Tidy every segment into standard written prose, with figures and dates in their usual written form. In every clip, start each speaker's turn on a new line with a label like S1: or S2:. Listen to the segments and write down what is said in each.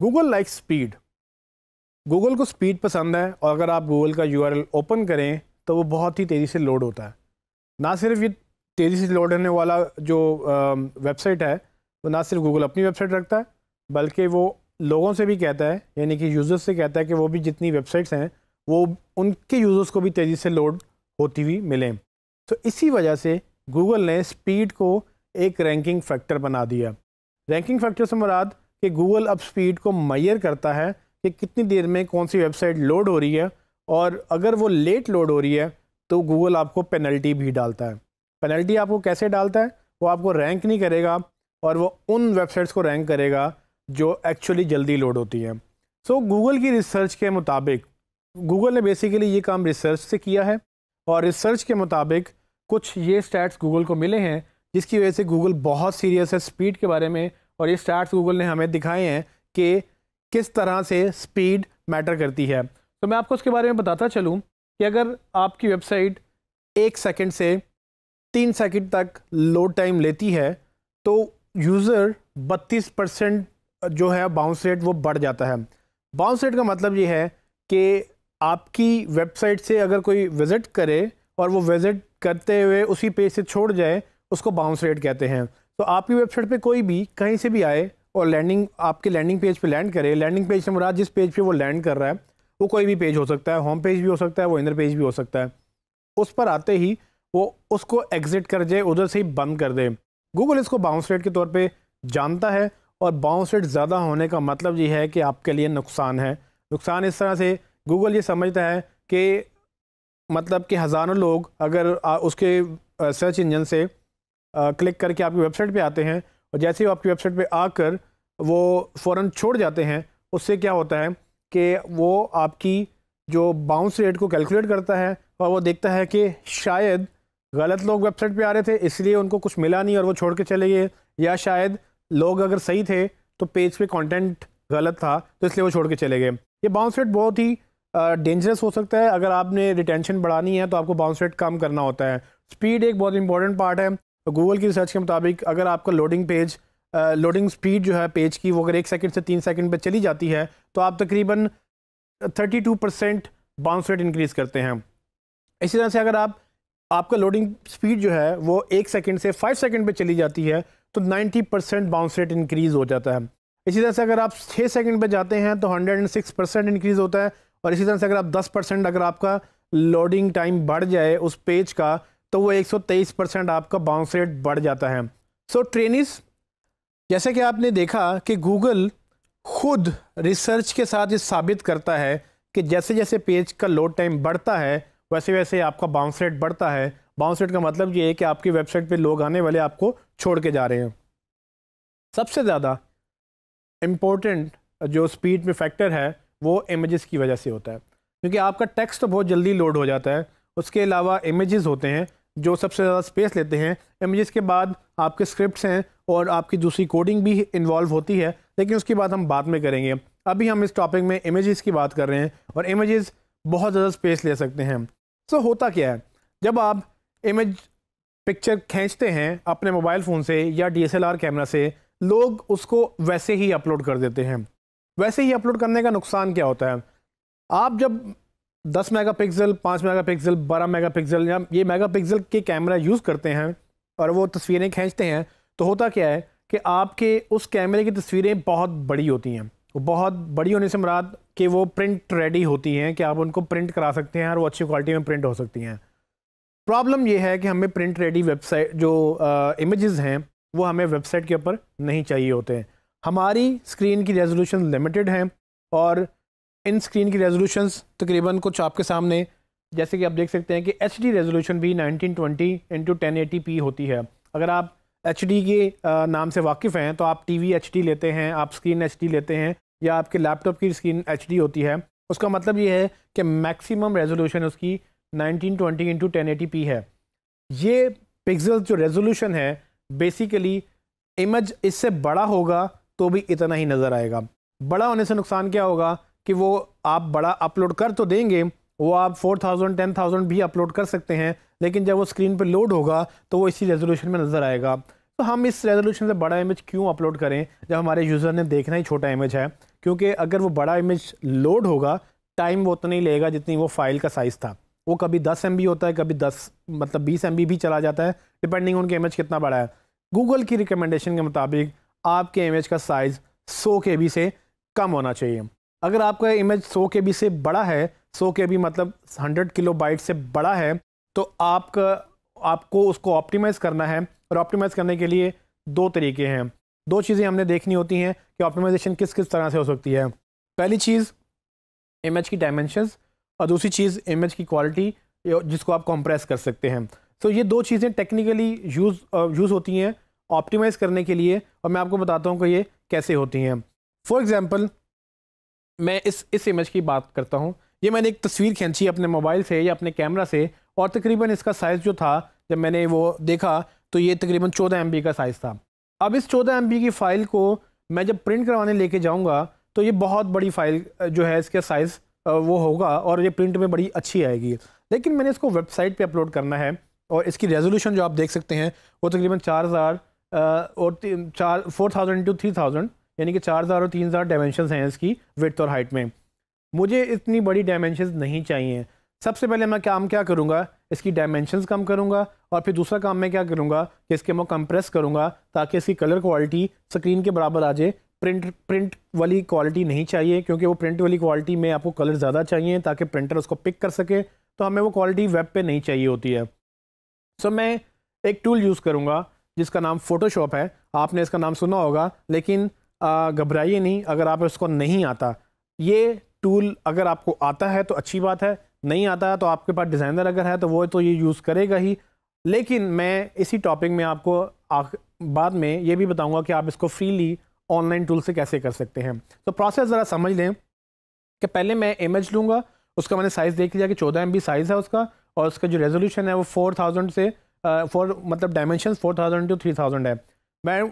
S1: Google like speed. Google को speed पसंद है और अगर आप गूगल का यूआरएल ओपन करें तो वो बहुत ही तेज़ी से लोड होता है। ना सिर्फ ये तेज़ी से लोड होने वाला जो वेबसाइट है वो ना सिर्फ गूगल अपनी वेबसाइट रखता है बल्कि वो लोगों से भी कहता है, यानी कि यूज़र्स से कहता है कि वो भी जितनी वेबसाइट्स हैं वो उनके यूज़र्स को भी तेज़ी से लोड होती हुई मिलें। तो इसी वजह से गूगल ने स्पीड को एक रैंकिंग फैक्टर बना दिया। रैंकिंग फैक्टर से मुराद कि गूगल अब स्पीड को मेजर करता है कि कितनी देर में कौन सी वेबसाइट लोड हो रही है, और अगर वो लेट लोड हो रही है तो गूगल आपको पेनल्टी भी डालता है। पेनल्टी आपको कैसे डालता है? वो आपको रैंक नहीं करेगा और वो उन वेबसाइट्स को रैंक करेगा जो एक्चुअली जल्दी लोड होती हैं। सो गूगल की रिसर्च के मुताबिक, गूगल ने बेसिकली ये काम रिसर्च से किया है और रिसर्च के मुताबिक कुछ ये स्टैट्स गूगल को मिले हैं जिसकी वजह से गूगल बहुत सीरियस है स्पीड के बारे में, और ये स्टैट्स गूगल ने हमें दिखाए हैं कि किस तरह से स्पीड मैटर करती है। तो मैं आपको उसके बारे में बताता चलूँ कि अगर आपकी वेबसाइट 1 सेकंड से 3 सेकंड तक लोड टाइम लेती है तो यूज़र 32% जो है बाउंस रेट वो बढ़ जाता है। बाउंस रेट का मतलब ये है कि आपकी वेबसाइट से अगर कोई विज़िट करे और वो विज़िट करते हुए उसी पेज से छोड़ जाए, उसको बाउंस रेट कहते हैं। तो आपकी वेबसाइट पे कोई भी कहीं से भी आए और आपके लैंडिंग पेज पे लैंड करे, लैंडिंग पेज से मुराद जिस पेज पे वो लैंड कर रहा है वो कोई भी पेज हो सकता है, होम पेज भी हो सकता है, वो इनर पेज भी हो सकता है। उस पर आते ही वो उसको एग्जिट कर जाए, उधर से ही बंद कर दे। गूगल इसको बाउंस रेट के तौर पे जानता है और बाउंस रेट ज़्यादा होने का मतलब ये है कि आपके लिए नुकसान है। नुकसान इस तरह से गूगल ये समझता है कि मतलब कि हज़ारों लोग अगर उसके सर्च इंजन से क्लिक करके आपकी वेबसाइट पे आते हैं और जैसे ही आपकी वेबसाइट पे आकर वो फ़ौरन छोड़ जाते हैं, उससे क्या होता है कि वो आपकी जो बाउंस रेट को कैलकुलेट करता है और वो देखता है कि शायद गलत लोग वेबसाइट पे आ रहे थे इसलिए उनको कुछ मिला नहीं और वो छोड़ के चले गए, या शायद लोग अगर सही थे तो पेज पे कंटेंट गलत था तो इसलिए वो छोड़ के चले गए। ये बाउंस रेट बहुत ही डेंजरस हो सकता है। अगर आपने रिटेंशन बढ़ानी है तो आपको बाउंस रेट कम करना होता है। स्पीड एक बहुत इंपॉर्टेंट पार्ट है। तो गूगल की रिसर्च के मुताबिक अगर आपका लोडिंग स्पीड जो है पेज की वो अगर 1 सेकंड से 3 सेकंड पे चली जाती है तो आप तकरीबन 32% बाउंस रेट इंक्रीज़ करते हैं। इसी तरह से अगर आपका लोडिंग स्पीड जो है वो 1 सेकंड से 5 सेकंड पे चली जाती है तो 90% बाउंस रेट इंक्रीज़ हो जाता है। इसी तरह से अगर आप 6 सेकंड पे जाते हैं तो 106% इंक्रीज़ होता है, और इसी तरह से अगर आप 10% अगर आपका लोडिंग टाइम बढ़ जाए उस पेज का तो वो 123% आपका बाउंस रेट बढ़ जाता है। सो ट्रेनिस, जैसे कि आपने देखा कि गूगल खुद रिसर्च के साथ ये साबित करता है कि जैसे जैसे पेज का लोड टाइम बढ़ता है वैसे वैसे आपका बाउंस रेट बढ़ता है। बाउंस रेट का मतलब ये है कि आपकी वेबसाइट पे लोग आने वाले आपको छोड़ के जा रहे हैं। सबसे ज़्यादा इम्पोर्टेंट जो स्पीड में फैक्टर है वो इमेजेस की वजह से होता है, क्योंकि आपका टेक्स्ट तो बहुत जल्दी लोड हो जाता है, उसके अलावा इमेजेस होते हैं जो सबसे ज़्यादा स्पेस लेते हैं। इमेजेस के बाद आपके स्क्रिप्ट्स हैं और आपकी दूसरी कोडिंग भी इन्वॉल्व होती है, लेकिन उसकी बात हम बाद में करेंगे। अभी हम इस टॉपिक में इमेजेस की बात कर रहे हैं और इमेजेस बहुत ज़्यादा स्पेस ले सकते हैं। सो होता क्या है, जब आप पिक्चर खींचते हैं अपने मोबाइल फ़ोन से या DSLR कैमरा से, लोग उसको वैसे ही अपलोड कर देते हैं। वैसे ही अपलोड करने का नुकसान क्या होता है? आप जब 10 मेगापिक्सल, 5 मेगापिक्सल, 12 मेगापिक्सल या ये मेगापिक्सल के कैमरा यूज़ करते हैं और वो तस्वीरें खींचते हैं तो होता क्या है कि आपके उस कैमरे की तस्वीरें बहुत बड़ी होती हैं। वो बहुत बड़ी होने से मुराद कि वो प्रिंट रेडी होती हैं कि आप उनको प्रिंट करा सकते हैं और वो अच्छी क्वालिटी में प्रिंट हो सकती हैं। प्रॉब्लम ये है कि हमें प्रिंट रेडी वेबसाइट जो इमेजेस हैं वो हमें वेबसाइट के ऊपर नहीं चाहिए होते हैं। हमारी स्क्रीन की रेजोल्यूशन लिमिटेड हैं और इन स्क्रीन की रेजोल्यूशंस तकरीबन कुछ आपके सामने, जैसे कि आप देख सकते हैं कि HD रेजोल्यूशन भी 1920x1080p होती है। अगर आप HD के नाम से वाकिफ़ हैं तो आप TV HD लेते हैं, आप स्क्रीन HD लेते हैं या आपके लैपटॉप की स्क्रीन HD होती है। उसका मतलब ये है कि मैक्सिमम रेजोल्यूशन उसकी 1920x1080p है। ये पिक्सल जो रेजोल्यूशन है बेसिकली इमेज इससे बड़ा होगा तो भी इतना ही नज़र आएगा। बड़ा होने से नुकसान क्या होगा कि वो आप बड़ा अपलोड कर तो देंगे, वो आप 4000 10,000 भी अपलोड कर सकते हैं, लेकिन जब वो स्क्रीन पर लोड होगा तो वो इसी रेजोल्यूशन में नज़र आएगा। तो हम इस रेजोल्यूशन से बड़ा इमेज क्यों अपलोड करें जब हमारे यूज़र ने देखना ही छोटा इमेज है? क्योंकि अगर वो बड़ा इमेज लोड होगा, टाइम वो उतना ही लेगा जितनी वो फाइल का साइज़ था। वो कभी 10 MB होता है, कभी 20 MB भी चला जाता है, डिपेंडिंग उनके इमेज कितना बड़ा है। गूगल की रिकमेंडेशन के मुताबिक आपके इमेज का साइज़ 100 KB से कम होना चाहिए। अगर आपका इमेज 100 KB से बड़ा है, 100 KB मतलब 100 किलोबाइट से बड़ा है, तो आपको उसको ऑप्टिमाइज़ करना है। और ऑप्टिमाइज़ करने के लिए दो तरीके हैं, दो चीज़ें हमने देखनी होती हैं कि ऑप्टिमाइजेशन किस किस तरह से हो सकती है। पहली चीज़ इमेज की डायमेंशंस और दूसरी चीज़ इमेज की क्वालिटी जिसको आप कंप्रेस कर सकते हैं। तो ये दो चीज़ें टेक्निकली यूज़ होती हैं ऑप्टिमाइज़ करने के लिए, और मैं आपको बताता हूँ कि ये कैसे होती हैं। फॉर एग्ज़ाम्पल मैं इस इमेज की बात करता हूँ। ये मैंने एक तस्वीर खींची अपने मोबाइल से या अपने कैमरा से, और तकरीबन इसका साइज़ जो था जब मैंने वो देखा तो ये तकरीबन 14 MB का साइज़ था। अब इस 14 MB की फ़ाइल को मैं जब प्रिंट करवाने लेके जाऊँगा तो ये बहुत बड़ी फ़ाइल जो है इसका साइज़ वो होगा और ये प्रिंट में बड़ी अच्छी आएगी। लेकिन मैंने इसको वेबसाइट पे अपलोड करना है और इसकी रेजोल्यूशन जो आप देख सकते हैं वो तकरीबन 4000 और 4000 × 3000 यानी कि 4000 और 3000 डायमेंशंस हैं इसकी विड्थ और हाइट में। मुझे इतनी बड़ी डायमेंशंस नहीं चाहिए। सबसे पहले मैं क्या करूँगा, इसकी डायमेंशंस कम करूँगा, और फिर दूसरा काम मैं क्या करूँगा कि इसके मैं कंप्रेस करूँगा ताकि इसकी कलर क्वालिटी स्क्रीन के बराबर आ जाए। प्रिंट वाली क्वालिटी नहीं चाहिए, क्योंकि वो प्रिंट वाली क्वालिटी में आपको कलर ज़्यादा चाहिए ताकि प्रिंटर उसको पिक कर सके, तो हमें वो क्वालिटी वेब पे नहीं चाहिए होती है। सो मैं एक टूल यूज़ करूँगा जिसका नाम फ़ोटोशॉप है। आपने इसका नाम सुना होगा, लेकिन घबराइए नहीं अगर आप इसको नहीं आता। ये टूल अगर आपको आता है तो अच्छी बात है, नहीं आता है तो आपके पास डिज़ाइनर अगर है तो वो तो ये यूज़ करेगा ही। लेकिन मैं इसी टॉपिक में आपको बाद में ये भी बताऊंगा कि आप इसको फ्रीली ऑनलाइन टूल से कैसे कर सकते हैं। तो प्रोसेस ज़रा समझ लें कि पहले मैं इमेज लूँगा, उसका मैंने साइज़ देख लिया कि 14 MB साइज़ है उसका, और उसका जो रेजोल्यूशन है वो 4000 से मतलब डायमेंशन 4000 × 3000 है। मैं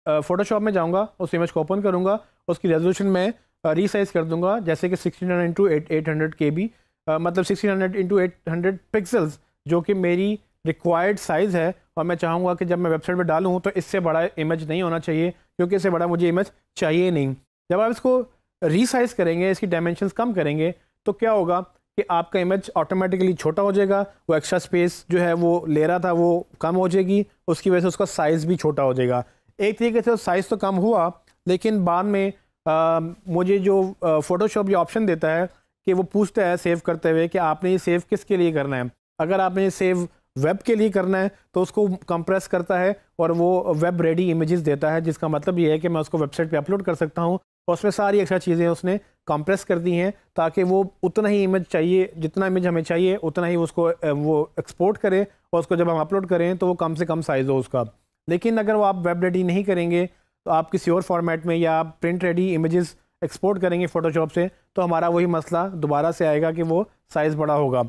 S1: फ़ोटोशॉप में जाऊँगा, उस इमेज को ओपन करूँगा, उसकी रेजोल्यूशन में रीसाइज़ कर दूँगा, जैसे कि 1600 × 800 KB, मतलब 1600 × 800 पिक्सल्स, जो कि मेरी रिक्वायर्ड साइज़ है। और मैं चाहूँगा कि जब मैं वेबसाइट पे डालूँ तो इससे बड़ा इमेज नहीं होना चाहिए, क्योंकि इससे बड़ा मुझे इमेज चाहिए नहीं। जब आप इसको रीसाइज़ करेंगे, इसकी डायमेंशंस कम करेंगे, तो क्या होगा कि आपका इमेज ऑटोमेटिकली छोटा हो जाएगा। वो एक्स्ट्रा स्पेस जो है वो ले रहा था वो कम हो जाएगी, उसकी वजह से उसका साइज़ भी छोटा हो जाएगा। एक तरीके से साइज़ तो कम हुआ, लेकिन बाद में मुझे जो फ़ोटोशॉप ये ऑप्शन देता है कि वो पूछता है सेव करते हुए कि आपने ये सेव किसके लिए करना है। अगर आपने ये सेव वेब के लिए करना है तो उसको कंप्रेस करता है और वो वेब रेडी इमेजेस देता है, जिसका मतलब ये है कि मैं उसको वेबसाइट पे अपलोड कर सकता हूँ। और उसमें सारी एक्स्ट्रा चीज़ें उसने कंप्रेस कर दी हैं ताकि वो उतना ही इमेज चाहिए, जितना इमेज हमें चाहिए उतना ही उसको वो एक्सपोर्ट करे, और उसको जब हम अपलोड करें तो वो कम से कम साइज़ हो उसका। लेकिन अगर वो आप वेब रेडी नहीं करेंगे तो आप किसी और फॉर्मेट में या आप प्रिंट रेडी इमेजेस एक्सपोर्ट करेंगे फ़ोटोशॉप से, तो हमारा वही मसला दोबारा से आएगा कि वो साइज़ बड़ा होगा।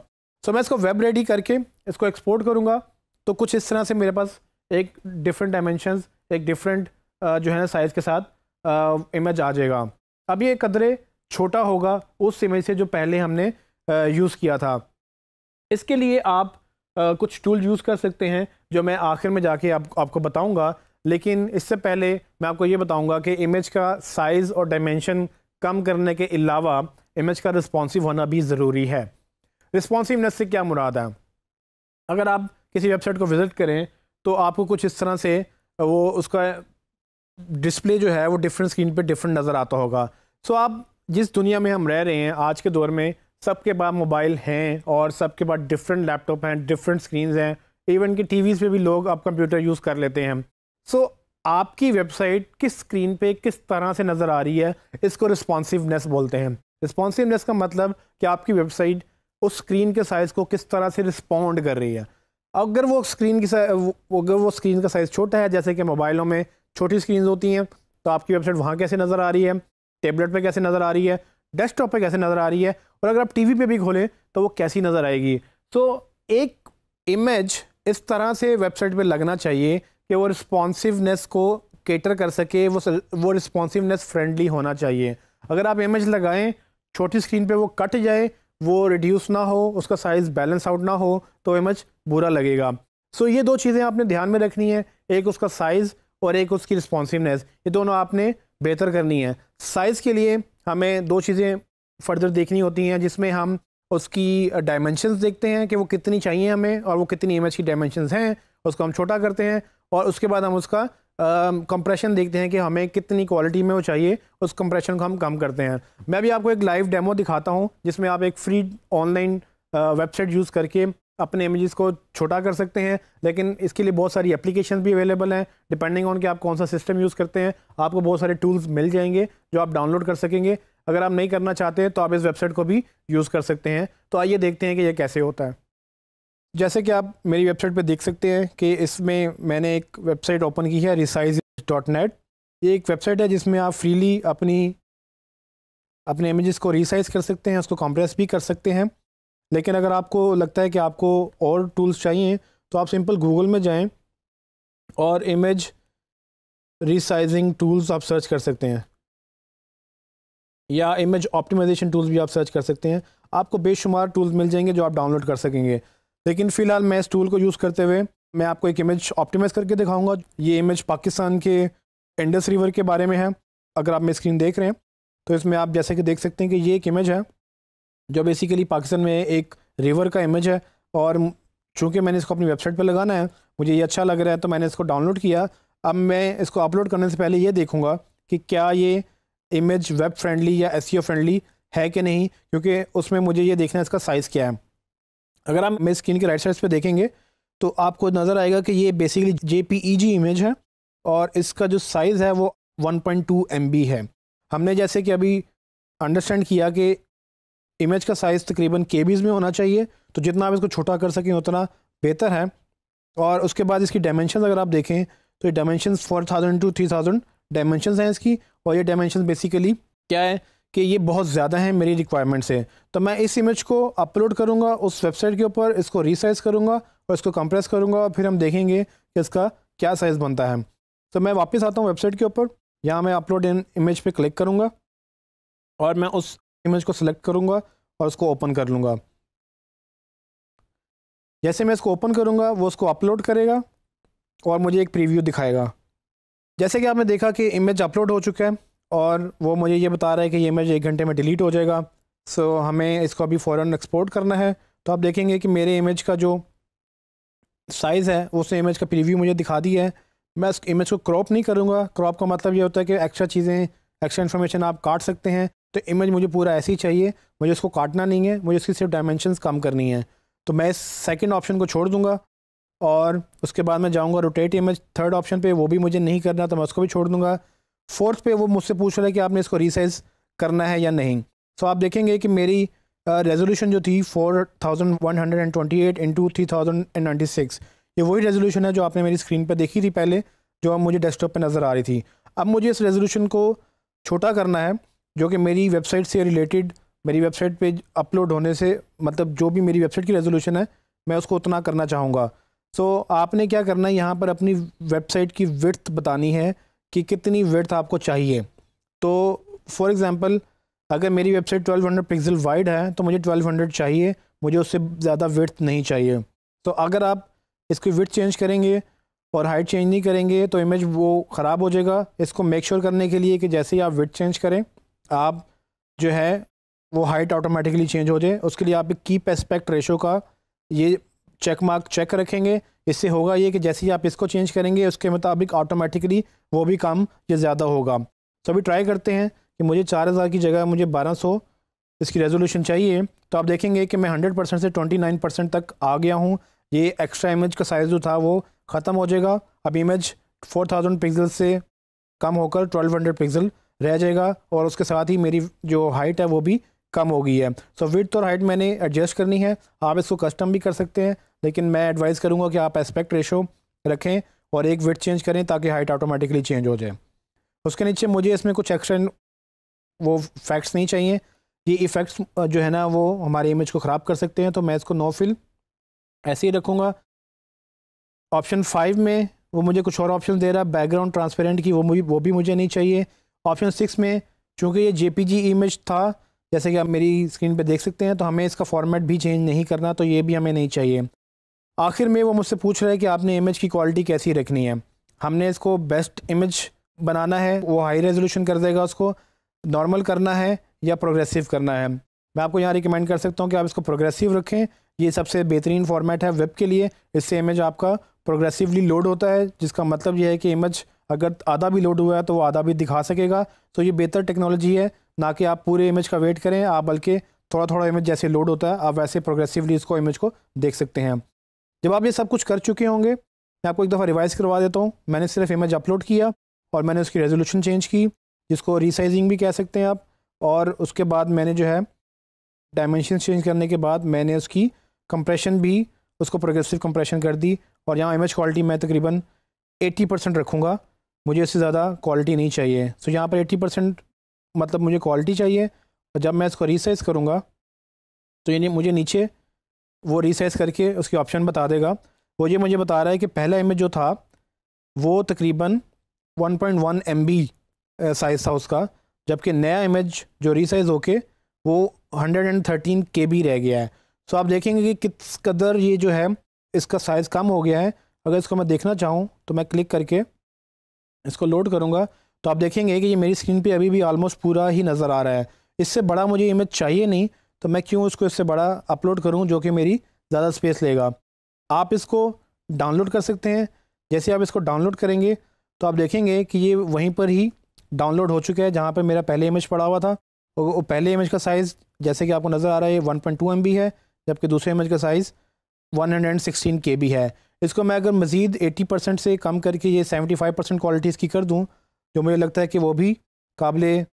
S1: सो मैं इसको वेब रेडी करके इसको एक्सपोर्ट करूँगा, तो कुछ इस तरह से मेरे पास एक डिफरेंट डायमेंशंस, एक डिफरेंट जो है ना साइज़ के साथ इमेज आ जाएगा। अब ये कदरे छोटा होगा उस इमेज से जो पहले हमने यूज़ किया था। इसके लिए आप कुछ टूल यूज़ कर सकते हैं जो मैं आखिर में जाके आपको बताऊँगा। लेकिन इससे पहले मैं आपको ये बताऊंगा कि इमेज का साइज़ और डायमेंशन कम करने के अलावा इमेज का रिस्पॉन्सिव होना भी ज़रूरी है। रिस्पॉन्सिवनेस से क्या मुराद है? अगर आप किसी वेबसाइट को विज़िट करें तो आपको कुछ इस तरह से वो उसका डिस्प्ले जो है वो डिफरेंट स्क्रीन पे डिफरेंट नज़र आता होगा। सो आप जिस दुनिया में हम रह रहे हैं आज के दौर में, सबके पास मोबाइल हैं और सबके पास डिफरेंट लैपटॉप हैं, डिफरेंट स्क्रीन्स हैं, इवन कि टीवीज़ पे भी लोग अब कंप्यूटर यूज़ कर लेते हैं। सो आपकी वेबसाइट किस स्क्रीन पे किस तरह से नज़र आ रही है, इसको रिस्पॉन्सिवनेस बोलते हैं। रिस्पॉन्सिवनेस का मतलब कि आपकी वेबसाइट उस स्क्रीन के साइज़ को किस तरह से रिस्पॉन्ड कर रही है। अगर वो स्क्रीन का साइज़ छोटा है, जैसे कि मोबाइलों में छोटी स्क्रीन होती हैं, तो आपकी वेबसाइट वहाँ कैसे नज़र आ रही है, टेबलेट पे कैसे नज़र आ रही है, डेस्कटॉप पे कैसे नज़र आ रही है, और अगर आप टीवी पे भी खोलें तो वो कैसी नज़र आएगी। तो एक इमेज इस तरह से वेबसाइट पे लगना चाहिए कि वो रिस्पॉन्सिवनेस को केटर कर सके, वो रिस्पॉन्सिवनेस फ्रेंडली होना चाहिए। अगर आप इमेज लगाएं छोटी स्क्रीन पे वो कट जाए, वो रिड्यूस ना हो, उसका साइज़ बैलेंस आउट ना हो, तो इमेज बुरा लगेगा। सो ये दो चीज़ें आपने ध्यान में रखनी है, एक उसका साइज़ और एक उसकी रिस्पॉन्सिवनेस, ये दोनों आपने बेहतर करनी है। साइज़ के लिए हमें दो चीज़ें फर्दर देखनी होती हैं, जिसमें हम उसकी डायमेंशंस देखते हैं कि वो कितनी चाहिए हमें और वो कितनी इमेज की डायमेंशंस हैं, उसको हम छोटा करते हैं और उसके बाद हम उसका कंप्रेशन देखते हैं कि हमें कितनी क्वालिटी में वो चाहिए, उस कंप्रेशन को हम कम करते हैं। मैं भी आपको एक लाइव डेमो दिखाता हूँ जिसमें आप एक फ्री ऑनलाइन वेबसाइट यूज़ करके अपने इमेजेस को छोटा कर सकते हैं, लेकिन इसके लिए बहुत सारी एप्लीकेशन भी अवेलेबल हैं। डिपेंडिंग ऑन कि आप कौन सा सिस्टम यूज़ करते हैं, आपको बहुत सारे टूल्स मिल जाएंगे जो आप डाउनलोड कर सकेंगे। अगर आप नहीं करना चाहते हैं तो आप इस वेबसाइट को भी यूज़ कर सकते हैं। तो आइए देखते हैं कि ये कैसे होता है। जैसे कि आप मेरी वेबसाइट पे देख सकते हैं कि इसमें मैंने एक वेबसाइट ओपन की है resize.net। ये एक वेबसाइट है जिसमें आप फ्रीली अपने इमेजेस को रीसाइज कर सकते हैं, उसको कंप्रेस भी कर सकते हैं। लेकिन अगर आपको लगता है कि आपको और टूल्स चाहिए तो आप सिंपल गूगल में जाएं और इमेज रीसाइजिंग टूल्स आप सर्च कर सकते हैं, या इमेज ऑप्टिमाइजेशन टूल्स भी आप सर्च कर सकते हैं। आपको बेशुमार टूल्स मिल जाएंगे जो आप डाउनलोड कर सकेंगे। लेकिन फ़िलहाल मैं इस टूल को यूज़ करते हुए मैं आपको एक इमेज ऑप्टिमाइज करके दिखाऊंगा। ये इमेज पाकिस्तान के इंडस रिवर के बारे में है। अगर आप मेरी स्क्रीन देख रहे हैं तो इसमें आप जैसे कि देख सकते हैं कि ये एक इमेज है जो बेसिकली पाकिस्तान में एक रिवर का इमेज है, और चूँकि मैंने इसको अपनी वेबसाइट पर लगाना है, मुझे ये अच्छा लग रहा है तो मैंने इसको डाउनलोड किया। अब मैं इसको अपलोड करने से पहले ये देखूँगा कि क्या ये इमेज वेब फ्रेंडली या एसईओ फ्रेंडली है कि नहीं, क्योंकि उसमें मुझे ये देखना है इसका साइज़ क्या है। अगर आप मेरी स्क्रीन के राइट साइड पे देखेंगे तो आपको नज़र आएगा कि ये बेसिकली JPEG इमेज है और इसका जो साइज़ है वो 1.2 MB है। हमने जैसे कि अभी अंडरस्टैंड किया कि इमेज का साइज़ तकरीबन KBs में होना चाहिए, तो जितना आप इसको छोटा कर सकें उतना बेहतर है। और उसके बाद इसकी डायमेंशन अगर आप देखें तो ये डायमेंशन 4000 to 3000 डायमेंशन हैं इसकी, और ये डायमेंशन बेसिकली क्या है कि ये बहुत ज़्यादा हैं मेरी रिक्वायरमेंट से। तो मैं इस इमेज को अपलोड करूँगा उस वेबसाइट के ऊपर, इसको रीसाइज करूँगा और इसको कंप्रेस करूँगा और फिर हम देखेंगे कि इसका क्या साइज़ बनता है। तो मैं वापस आता हूँ वेबसाइट के ऊपर, यहाँ मैं अपलोड इन इमेज पे क्लिक करूँगा और मैं उस इमेज को सिलेक्ट करूँगा और उसको ओपन कर लूँगा। जैसे मैं इसको ओपन करूँगा वो उसको अपलोड करेगा और मुझे एक प्रीव्यू दिखाएगा। जैसे कि आपने देखा कि इमेज अपलोड हो चुका है और वो मुझे ये बता रहा है कि ये इमेज 1 घंटे में डिलीट हो जाएगा। सो हमें इसको अभी फ़ौरन एक्सपोर्ट करना है। तो आप देखेंगे कि मेरे इमेज का जो साइज़ है उसने इमेज का प्रीव्यू मुझे दिखा दिया है। मैं इस इमेज को क्रॉप नहीं करूँगा। क्रॉप का मतलब ये होता है कि एक्स्ट्रा चीज़ें, एक्स्ट्रा इन्फॉर्मेशन आप काट सकते हैं। तो इमेज मुझे पूरा ऐसे ही चाहिए, मुझे उसको काटना नहीं है, मुझे उसकी सिर्फ डायमेंशंस कम करनी है। तो मैं इस सेकंड ऑप्शन को छोड़ दूँगा और उसके बाद मैं जाऊँगा रोटेट इमेज थर्ड ऑप्शन पे, वो भी मुझे नहीं करना तो मैं उसको भी छोड़ दूँगा। फोर्थ पे वो मुझसे पूछ रहा है कि आपने इसको रीसाइज करना है या नहीं। तो आप देखेंगे कि मेरी रेजोल्यूशन जो थी 4128 इंटू 3096, ये वही रेजोल्यूशन है जो आपने मेरी स्क्रीन पर देखी थी पहले, जो अब मुझे डेस्कटॉप पे नज़र आ रही थी। अब मुझे इस रेजोल्यूशन को छोटा करना है, जो कि मेरी वेबसाइट से रिलेटेड, मेरी वेबसाइट पे अपलोड होने से मतलब जो भी मेरी वेबसाइट की रेजोल्यूशन है मैं उसको उतना करना चाहूँगा। सो आपने क्या करना है, यहाँ पर अपनी वेबसाइट की विड्थ बतानी है कि कितनी विड्थ आपको चाहिए। तो फॉर एग्ज़ाम्पल अगर मेरी वेबसाइट 1200 पिक्सल वाइड है तो मुझे 1200 चाहिए, मुझे उससे ज़्यादा विड्थ नहीं चाहिए। तो अगर आप इसकी विड्थ चेंज करेंगे और हाइट चेंज नहीं करेंगे तो इमेज वो ख़राब हो जाएगा। इसको मेक श्योर करने के लिए कि जैसे ही आप विड्थ चेंज करें आप जो है वो हाइट ऑटोमेटिकली चेंज हो जाए, उसके लिए आप एक कीप एस्पेक्ट रेशो का ये चेक मार्क चेक रखेंगे। इससे होगा ये कि जैसे ही आप इसको चेंज करेंगे उसके मुताबिक ऑटोमेटिकली वो भी कम या ज़्यादा होगा। तो अभी ट्राई करते हैं कि मुझे 4000 की जगह मुझे 1200 इसकी रेजोल्यूशन चाहिए। तो आप देखेंगे कि मैं 100% से 29% तक आ गया हूँ। ये एक्स्ट्रा इमेज का साइज़ जो था वो ख़त्म हो जाएगा। अब इमेज 4000 पिक्सल से कम होकर 1200 पिक्सल रह जाएगा और उसके साथ ही मेरी जो हाइट है वो भी कम हो गई है। सो विड्थ और हाइट मैंने एडजस्ट करनी है। आप इसको कस्टम भी कर सकते हैं, लेकिन मैं एडवाइस करूँगा कि आप एस्पेक्ट रेशो रखें और एक विड्थ चेंज करें ताकि हाइट ऑटोमेटिकली चेंज हो जाए। उसके नीचे मुझे इसमें कुछ एक्स्ट्रा वो फैक्ट्स नहीं चाहिए। ये इफ़ेक्ट्स जो है ना वो हमारे इमेज को ख़राब कर सकते हैं, तो मैं इसको नो फिल ऐसे ही रखूँगा। ऑप्शन 5 में वो मुझे कुछ और ऑप्शन दे रहा है बैकग्राउंड ट्रांसपेरेंट की, वो भी मुझे नहीं चाहिए। ऑप्शन 6 में चूँकि ये JPG इमेज था, जैसे कि आप मेरी स्क्रीन पे देख सकते हैं, तो हमें इसका फॉर्मेट भी चेंज नहीं करना, तो ये भी हमें नहीं चाहिए। आखिर में वो मुझसे पूछ रहा है कि आपने इमेज की क्वालिटी कैसी रखनी है। हमने इसको बेस्ट इमेज बनाना है, वो हाई रेजोल्यूशन कर देगा, उसको नॉर्मल करना है या प्रोग्रेसिव करना है। मैं आपको यहाँ रिकमेंड कर सकता हूँ कि आप इसको प्रोग्रेसिव रखें, ये सबसे बेहतरीन फॉर्मेट है वेब के लिए। इससे इमेज आपका प्रोग्रेसिवली लोड होता है, जिसका मतलब ये है कि इमेज अगर आधा भी लोड हुआ है तो वो आधा भी दिखा सकेगा। तो ये बेहतर टेक्नोलॉजी है, ना कि आप पूरे इमेज का वेट करें, आप बल्कि थोड़ा थोड़ा इमेज जैसे लोड होता है आप वैसे प्रोग्रेसिवली इसको इमेज को देख सकते हैं। जब आप ये सब कुछ कर चुके होंगे, मैं आपको एक दफ़ा रिवाइज़ करवा देता हूँ। मैंने सिर्फ इमेज अपलोड किया और मैंने उसकी रेजोल्यूशन चेंज की, जिसको रीसाइजिंग भी कह सकते हैं आप। और उसके बाद मैंने जो है डायमेंशन चेंज करने के बाद मैंने उसकी कंप्रेशन भी उसको प्रोग्रेसिव कंप्रेशन कर दी। और यहाँ इमेज क्वालिटी मैं तकरीबन 80% रखूँगा, मुझे इससे ज़्यादा क्वालिटी नहीं चाहिए। सो यहाँ पर 80% मतलब मुझे क्वालिटी चाहिए। और जब मैं इसको रीसाइज़ करूँगा तो यानी मुझे नीचे वो रीसाइज़ करके उसकी ऑप्शन बता देगा। वो ये मुझे बता रहा है कि पहला इमेज जो था वो तकरीबन 1.1 MB साइज़ था उसका, जबकि नया इमेज जो रीसाइज़ होके वो 113 KB रह गया है। सो आप देखेंगे कि किस कदर ये जो है इसका साइज़ कम हो गया है। अगर इसको मैं देखना चाहूँ तो मैं क्लिक करके इसको लोड करूँगा तो आप देखेंगे कि ये मेरी स्क्रीन पे अभी भी ऑलमोस्ट पूरा ही नज़र आ रहा है। इससे बड़ा मुझे इमेज चाहिए नहीं, तो मैं क्यों उसको इससे बड़ा अपलोड करूँ जो कि मेरी ज़्यादा स्पेस लेगा। आप इसको डाउनलोड कर सकते हैं। जैसे आप इसको डाउनलोड करेंगे तो आप देखेंगे कि ये वहीं पर ही डाउनलोड हो चुका है जहाँ पर मेरा पहले इमेज पड़ा हुआ था। वो पहले इमेज का साइज़ जैसे कि आपको नज़र आ रहा है 1.2 MB है, जबकि दूसरे इमेज का साइज़ 116 KB है। इसको मैं अगर मज़ीद 80% से कम करके ये 75% क्वालिटी इसकी कर दूँ, जो मुझे लगता है कि वो भी काबिले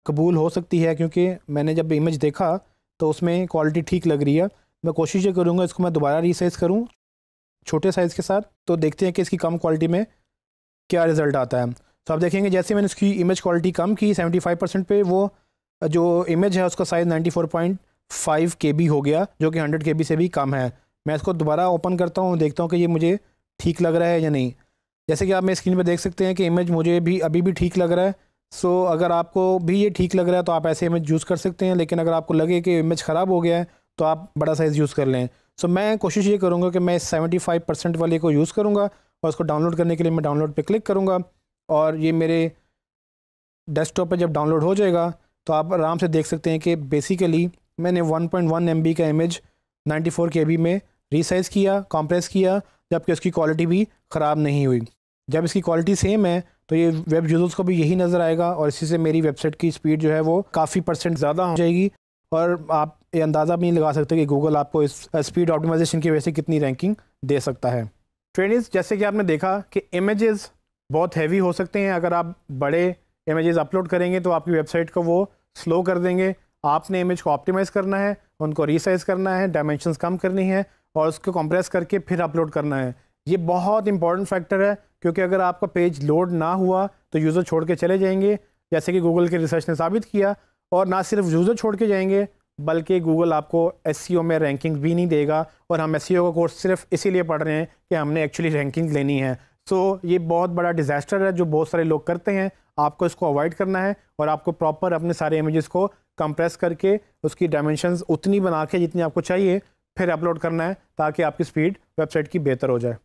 S1: कबूल हो सकती है, क्योंकि मैंने जब इमेज देखा तो उसमें क्वालिटी ठीक लग रही है। मैं कोशिश ये करूँगा इसको मैं दोबारा रीसाइज़ करूँ छोटे साइज़ के साथ, तो देखते हैं कि इसकी कम क्वालिटी में क्या रिज़ल्ट आता है। तो आप देखेंगे जैसे मैंने इसकी इमेज क्वालिटी कम की 75% पे, वो जो इमेज है उसका साइज़ 94.5 KB हो गया, जो कि 100 KB से भी कम है। मैं इसको दोबारा ओपन करता हूँ, देखता हूँ कि ये मुझे ठीक लग रहा है या नहीं। जैसे कि आप मेरी स्क्रीन पे देख सकते हैं कि इमेज मुझे भी अभी भी ठीक लग रहा है। सो अगर आपको भी ये ठीक लग रहा है तो आप ऐसे इमेज यूज़ कर सकते हैं, लेकिन अगर आपको लगे कि इमेज ख़राब हो गया है तो आप बड़ा साइज़ यूज़ कर लें। सो मैं कोशिश ये करूँगा कि मैं 75% वाले को यूज़ करूँगा और उसको डाउनलोड करने के लिए मैं डाउनलोड पे क्लिक करूँगा और ये मेरे डेस्कटॉप पे जब डाउनलोड हो जाएगा तो आप आराम से देख सकते हैं कि बेसिकली मैंने 1.1 MB का इमेज 94 KB में रीसाइज़ किया, कंप्रेस किया, जबकि उसकी क्वालिटी भी ख़राब नहीं हुई। जब इसकी क्वालिटी सेम है तो ये वेब यूज़र्स को भी यही नज़र आएगा और इसी से मेरी वेबसाइट की स्पीड जो है वो काफ़ी % ज़्यादा हो जाएगी। और आप ये अंदाज़ा भी नहीं लगा सकते कि गूगल आपको इस स्पीड ऑप्टिमाइजेशन की वजह से कितनी रैंकिंग दे सकता है। ट्रेंड्स, जैसे कि आपने देखा कि इमेजेस बहुत हैवी हो सकते हैं। अगर आप बड़े इमेजेस अपलोड करेंगे तो आपकी वेबसाइट को वो स्लो कर देंगे। आपने इमेज को ऑप्टिमाइज़ करना है, उनको रीसाइज़ करना है, डायमेंशंस कम करनी है और उसको कंप्रेस करके फिर अपलोड करना है। ये बहुत इंपॉर्टेंट फैक्टर है, क्योंकि अगर आपका पेज लोड ना हुआ तो यूज़र छोड़ के चले जाएंगे, जैसे कि गूगल के रिसर्च ने साबित किया। और ना सिर्फ यूज़र छोड़ के जाएंगे बल्कि गूगल आपको SEO में रैंकिंग भी नहीं देगा। और हम SEO का कोर्स सिर्फ इसीलिए पढ़ रहे हैं कि हमने एक्चुअली रैंकिंग लेनी है। सो ये बहुत बड़ा डिज़ास्टर है जो बहुत सारे लोग करते हैं। आपको इसको अवॉइड करना है और आपको प्रॉपर अपने सारे इमेजेस को कंप्रेस करके उसकी डायमेंशंस उतनी बना के जितनी आपको चाहिए फिर अपलोड करना है, ताकि आपकी स्पीड वेबसाइट की बेहतर हो जाए।